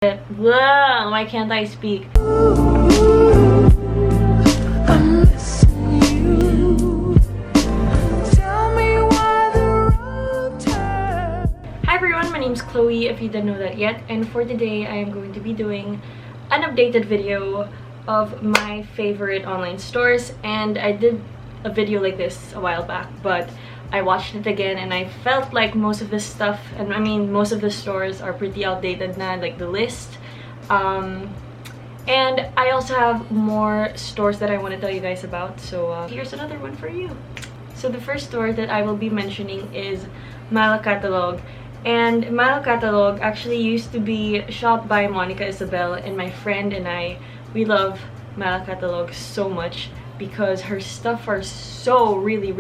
Blah, why can't I speak? Hi everyone, my name's Chloe, if you didn't know that yet, and for today I am going to be doing an updated video of my favorite online stores. And I did a video like this a while back, but I watched it again and I felt like most of this stuff, and I mean most of the stores are pretty outdated now, like the list. And I also have more stores that I want to tell you guys about, so here's another one for you. So the first store that I will be mentioning is mala.catalog. And mala.catalog actually used to be Shop by Monica Isabel, and my friend and I, we love mala.catalog so much because her stuff are so really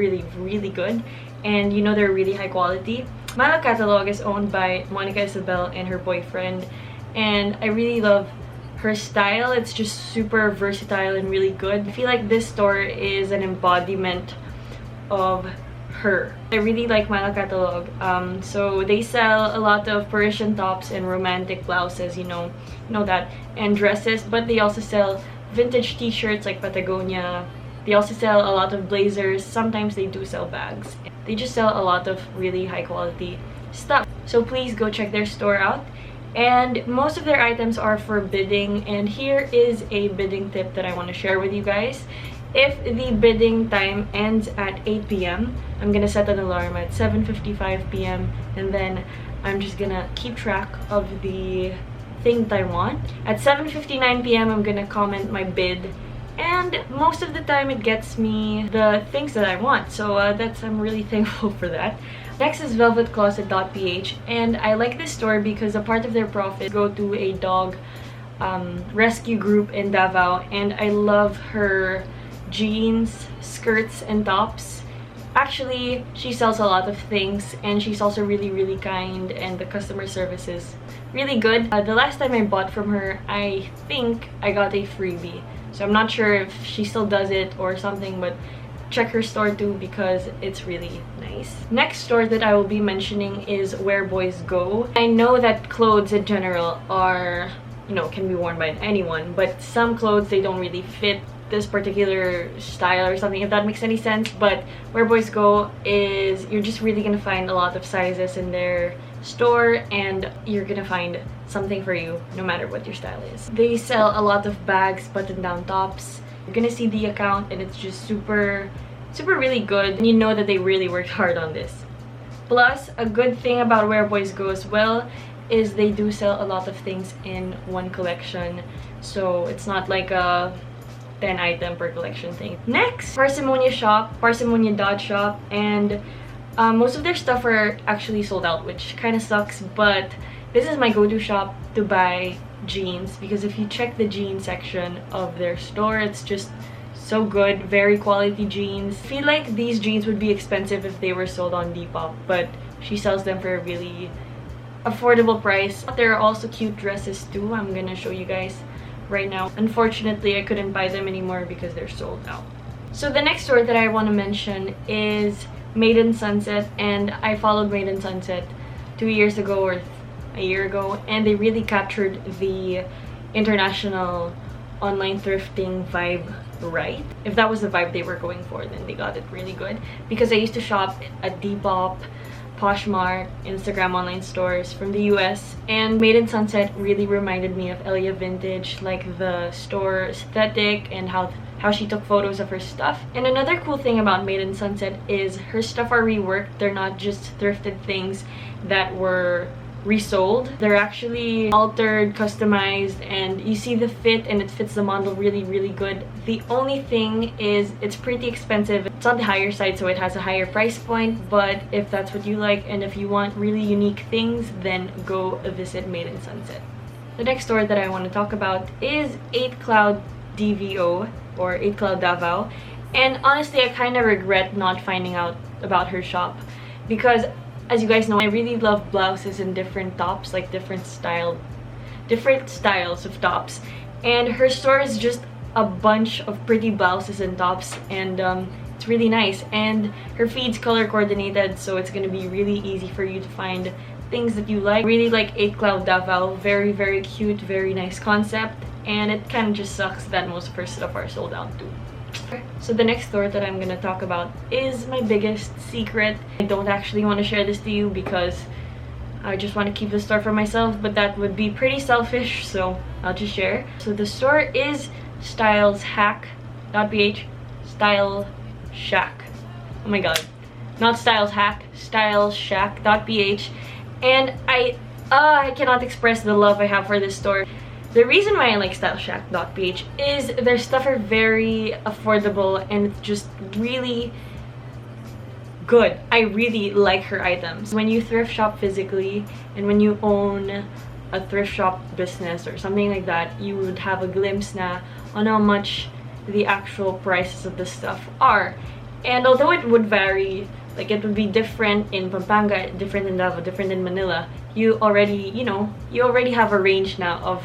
good, and you know, they're really high quality. Mala.catalog is owned by Monica Isabel and her boyfriend, and I really love her style. It's just super versatile and really good. I feel like this store is an embodiment of her. I really like mala.catalog. So they sell a lot of Parisian tops and romantic blouses, you know that, and dresses, but they also sell vintage t-shirts like Patagonia. They also sell a lot of blazers. Sometimes they do sell bags. They just sell a lot of really high quality stuff, so please go check their store out. And most of their items are for bidding, and here is a bidding tip that I want to share with you guys. If the bidding time ends at 8 p.m, I'm gonna set an alarm at 7:55 p.m, and then I'm just gonna keep track of the thing that I want. At 7:59 p.m, I'm gonna comment my bid, and most of the time it gets me the things that I want, so I'm really thankful for that. Next is velvetcloset.ph, and I like this store because a part of their profit go to a dog rescue group in Davao, and I love her jeans, skirts, and tops. Actually, she sells a lot of things, and she's also really kind, and the customer service is really good. The last time I bought from her, I think I got a freebie, so I'm not sure if she still does it or something, but check her store too because it's really nice. Next store that I will be mentioning is wearboysgo. I know that clothes in general are, you know, can be worn by anyone, but some clothes, they don't really fit this particular style or something, if that makes any sense. But wearboysgo is, you're just really gonna find a lot of sizes in their store, and you're gonna find something for you no matter what your style is. They sell a lot of bags, button-down tops. You're gonna see the account, and it's just super really good, and you know that they really worked hard on this. Plus, a good thing about wearboysgo as well is they do sell a lot of things in one collection, so it's not like a 10 item per collection thing. Next, Parsimonious Shop, Parsimonious.shop, and most of their stuff are actually sold out, which kind of sucks, but this is my go-to shop to buy jeans, because if you check the jean section of their store, it's just so good. Very quality jeans. I feel like these jeans would be expensive if they were sold on Depop, but she sells them for a really affordable price. There are also cute dresses too. I'm gonna show you guys right now. Unfortunately, I couldn't buy them anymore because they're sold out. So the next store that I want to mention is madeinsunset, and I followed madeinsunset 2 years ago or a year ago, and they really captured the international online thrifting vibe right. If that was the vibe they were going for, then they got it really good, because I used to shop at Depop, Poshmark, Instagram online stores from the US, and madeinsunset really reminded me of 𝐬𝐿 Vintage, like the store aesthetic and how she took photos of her stuff. And another cool thing about madeinsunset is her stuff are reworked. They're not just thrifted things that were resold. They're actually altered, customized, and you see the fit, and it fits the model really good. The only thing is it's pretty expensive. It's on the higher side, so it has a higher price point, but if that's what you like and if you want really unique things, then go visit madeinsunset. The next store that I want to talk about is eightclouddvo, or eightclouddvo, and honestly I kind of regret not finding out about her shop, because as you guys know, I really love blouses and different tops, like different styles of tops, and her store is just a bunch of pretty blouses and tops, and it's really nice, and her feed's color coordinated, so it's gonna be really easy for you to find things that you like. I really like eightclouddvo. Very, very cute, very nice concept. And it kind of just sucks that most of her stuff are sold out too. So the next store that I'm gonna talk about is my biggest secret. I don't actually want to share this to you because I just want to keep the store for myself, but that would be pretty selfish, so I'll just share. So the store is styleshack.ph. Styleshack. Oh my god. Not styleshack, styleshack.ph. And I cannot express the love I have for this store. The reason why I like styleshack.ph is their stuff are very affordable and it's just really good. I really like her items. When you thrift shop physically and when you own a thrift shop business or something like that, you would have a glimpse na on how much the actual prices of the stuff are. And although it would vary, like it would be different in Pampanga, different in Davao, different in Manila, you already, you already have a range now of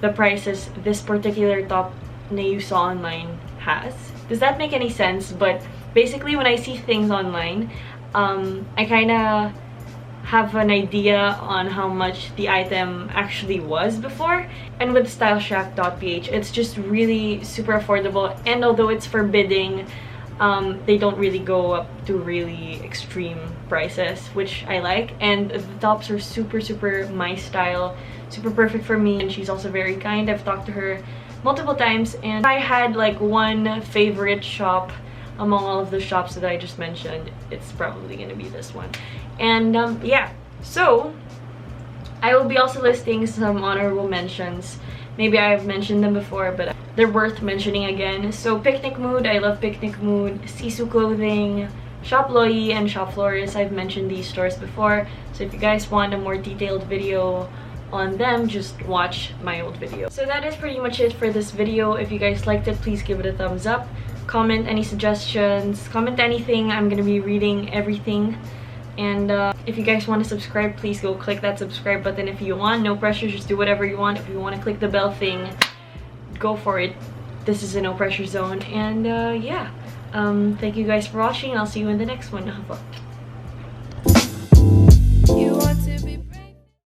the prices this particular top na you saw online has. Does that make any sense? But basically when I see things online, I kind of have an idea on how much the item actually was before. And with styleshack.ph, it's just really super affordable, and although it's forbidding, they don't really go up to really extreme prices, which I like. And the tops are super my style, super perfect for me, and she's also very kind. I've talked to her multiple times, and if I had like one favorite shop among all of the shops that I just mentioned, it's probably gonna be this one. And yeah, so I will be also listing some honorable mentions. Maybe I have mentioned them before, but they're worth mentioning again. So Picnicmood, I love Picnicmood. Sisu.clothing, shop.loiyee, and shopflorice. I've mentioned these stores before, so if you guys want a more detailed video on them, just watch my old video. So that is pretty much it for this video. If you guys liked it, please give it a thumbs up. Comment any suggestions, comment anything. I'm gonna be reading everything. And if you guys want to subscribe, please go click that subscribe button if you want. No pressure, just do whatever you want. If you want to click the bell thing, go for it. This is a no pressure zone. And yeah, thank you guys for watching. I'll see you in the next one.